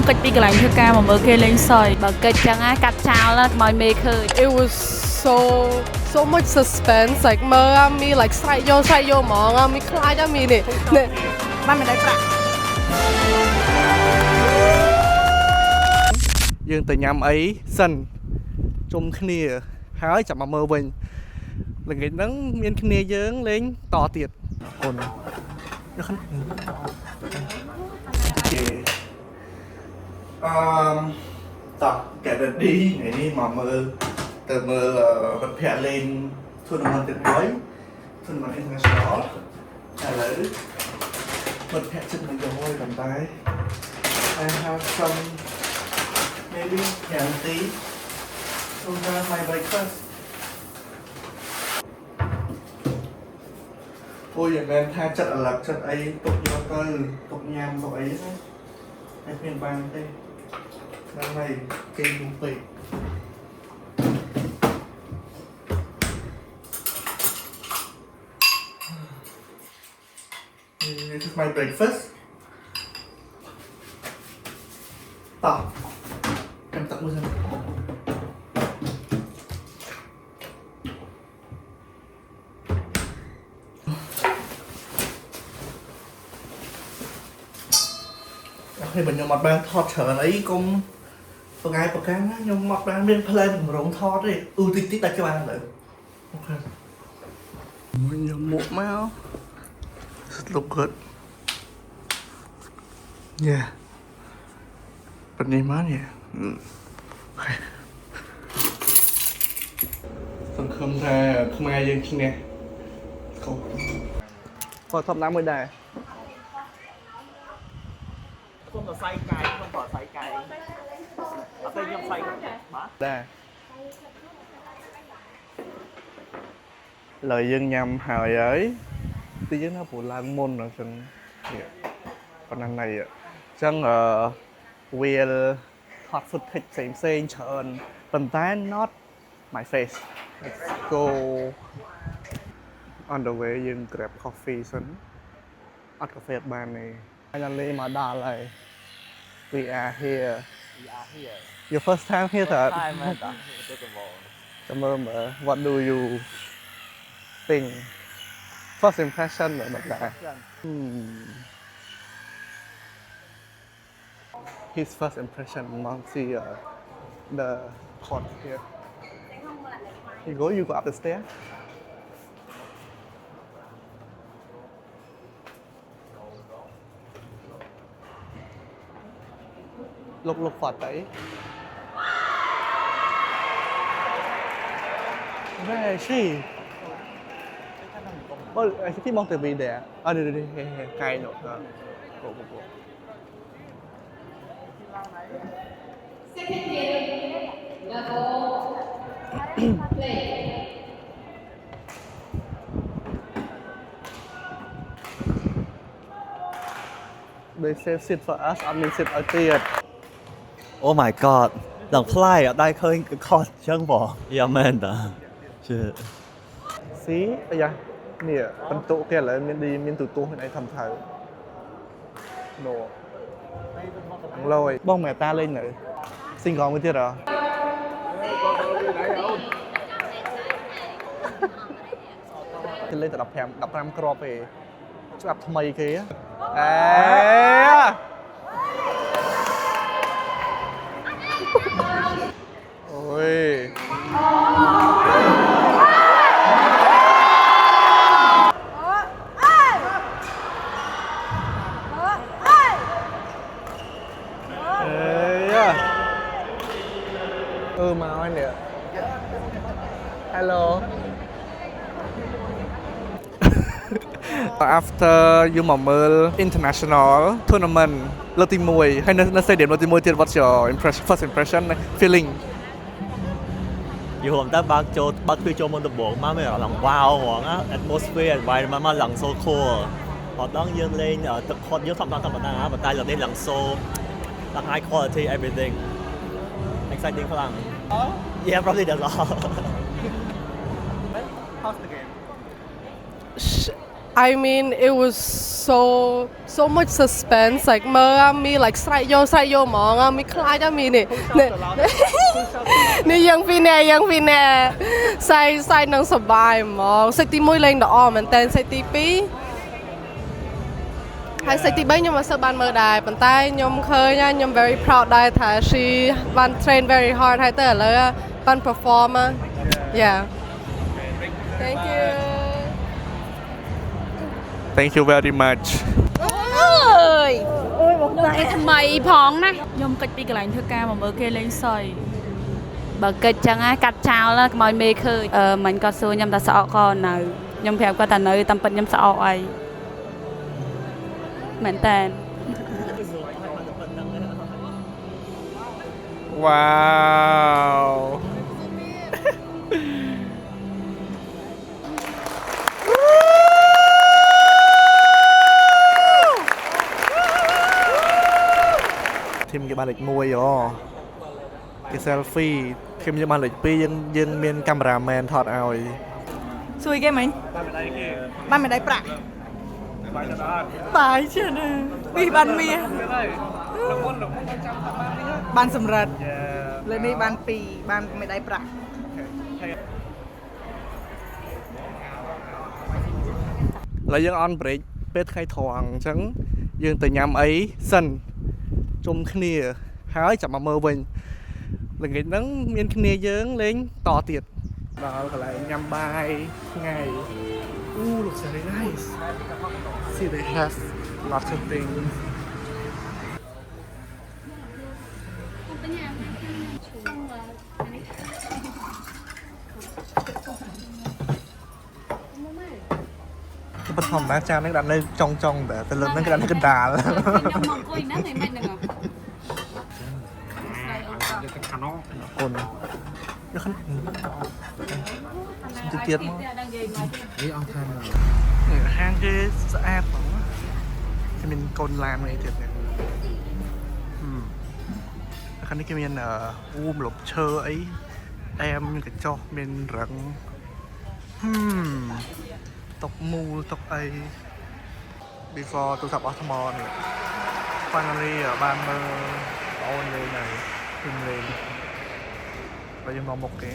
កិច្ចពីកន្លែងធ្វើការមកមើលគេលេងសើចបើកិច្ចចឹងណាកាត់ចោលមកមេឃើញ It was so much suspense like មើលអាមី like ស្រែកយកហ្មងអាមីខ្លាចអាមីនេះបានមិនได้ប្រាក់យើងទៅញ៉ាំអីសិនជុំគ្នាហើយចាំមកមើលវិញល្ងាចហ្នឹងមានគ្នាយើងលេងតទៀតអរគុណយកខាងតោះ get ready ថ្ងៃនេះមកមើលទៅមើលមិត្តភ័ក្ដិលេង tournament ទៀតហើយ tournament international ឥឡូវមិត្តភ័ក្ដិជិតនឹងទៅហើយប៉ុន្តែ I have some maybe healthy to have my breakfast អូយមិនមែនថាចិត្តអាឡឹកចិត្តអីទុកយកទៅទុកញ៉ាំទុកអីណាតែគ្មានបានទេហ្នឹងហើយគេយូរពេក This is my breakfast តោះខ្ញុំទឹកមួយសិនពេលខ្ញុំអត់បានថតច្រើនអីកុំប្រកាសណាខ្ញុំអត់បានមានផ្លែកម្រងថតទេតិចតែច្បាស់ទៅអូខេខ្ញុំមកមក look good yeah ប៉ុណ្ណេះមកនេះសង្ឃឹមថាខ្មែរយើងឈ្នះកុំគាត់ធម្មតាមួយដែរខ្ញុំទៅសៃកាយខ្ញុំក៏សៃកាយអត់ទេខ្ញុំសៃបាទដែរឡើយយើងញ៉ាំហើយទីយើងណាព្រោះឡើងមុនអញ្ចឹងប៉ុណ្ណឹងហើយអញ្ចឹងវាថត footage ផ្សេងច្រើនប៉ុន្តែ not my face let's go on the way យើង grab coffee សិនអត់កាហ្វេបានទេ finally មកដល់ហើយ we are here your first time here តើចាំមើល what do you think first impression แบบไหน his first impression mom see the court here you go up the stair look for ទៅ where is she khi mong từ vì để đi cay nọ cô they save seat for us I mean seat ở tiệt Oh my god ដល់ fly អត់ដែរឃើញគឺខុសអញ្ចឹងបងយ៉ាមែនតាជឿ sí អាយ៉ានេះបន្ទុកគេឥឡូវមានទូមានអីធំថៅ no ឡយបងមែតាលេងនៅ single មួយទៀតហ៎គេលេងតែ15គ្រាប់ទេច្បាប់ថ្មីគេអេអូយ mà nói nè hello after you màមើល international tournament លើកទី1ហើយនៅ stadium លើកទី1ទៀត what's your impression first impression feeling យូរតែបើគឺចូលមុនដំបូងមកមានអារម្មណ៍ wow ហ្មង atmosphere environment មកឡើង so cool អត់ដល់យើងលេងទឹកខត់យើងធម្មតាប៉ុន្តែលើនេះឡើង so high quality everything exciting ខ្លាំង Yeah, probably that's all. How's the game? I mean it was so much suspense like មើលมี like ស្រែកយកហ្មងมีខ្លាចมีនេះនេះយើងពីរនាក់សៃនឹងសប្បាយហ្មងសិចទី1លេងល្អមែនតើសិចទី2ហើយសិចទី3ខ្ញុំអត់សូវបានមើលដែរប៉ុន្តែខ្ញុំឃើញខ្ញុំ very proud ដែរថា she បាន train very hard ហើយទៅឥឡូវបាន perform yeah thank you Thank you very much តែថ្មីផងណាខ្ញុំកិច្ចពីកន្លែងធ្វើការមកមើលគេលេងសើចបើកិច្ចចឹងកាត់ចោលកុំឲ្យមេឃើញមិញគាត់សួរខ្ញុំថាស្អកក៏នៅខ្ញុំប្រាប់គាត់ថានៅតាមពិតខ្ញុំស្អកអីមែនតើ Wow ทีมគេបានលេខ1គេ selfie ทีมយើងបានលេខ2យើងមានកាមេរ៉ាមែនថតឲ្យ សួយគេមិញបានមិនដៃប្រាក់បាយជាណានេះបានមាសបានសម្រិតលើនេះបាន2បានមិនដៃប្រាក់ ឡើយយើង on break ពេលថ្ងៃត្រង់អញ្ចឹងយើងទៅញ៉ាំអីសិនជុំគ្នាហើយចាំមកមើលវិញល្ងាចហ្នឹងមានគ្នាយើងលេងតទៀតដល់កន្លែងញ៉ាំបាយថ្ងៃ Ooh looks very nice see they have lots of things បឋមណាចាននេះដាក់នៅចុងតែទៅលើនឹងគេដាក់នៅកណ្ដាលខ្ញុំមកអង្គុយហ្នឹងឯមិនហ្នឹងអូនយកខាងទៅទៀតមកនេះអស់ខាងហាងគេស្អាតបងគេមានកូនឡានមួយទៀតខាងនេះគេមានម្លប់ឈើអីអែមមានកញ្ចុះមានរឹងតុកមូលតុកអី before ទូរស័ព្ទអស់ថ្មនេះ finally បានមើលអូនលេងហើយឃើញលេងបើយើងមកមុខគេ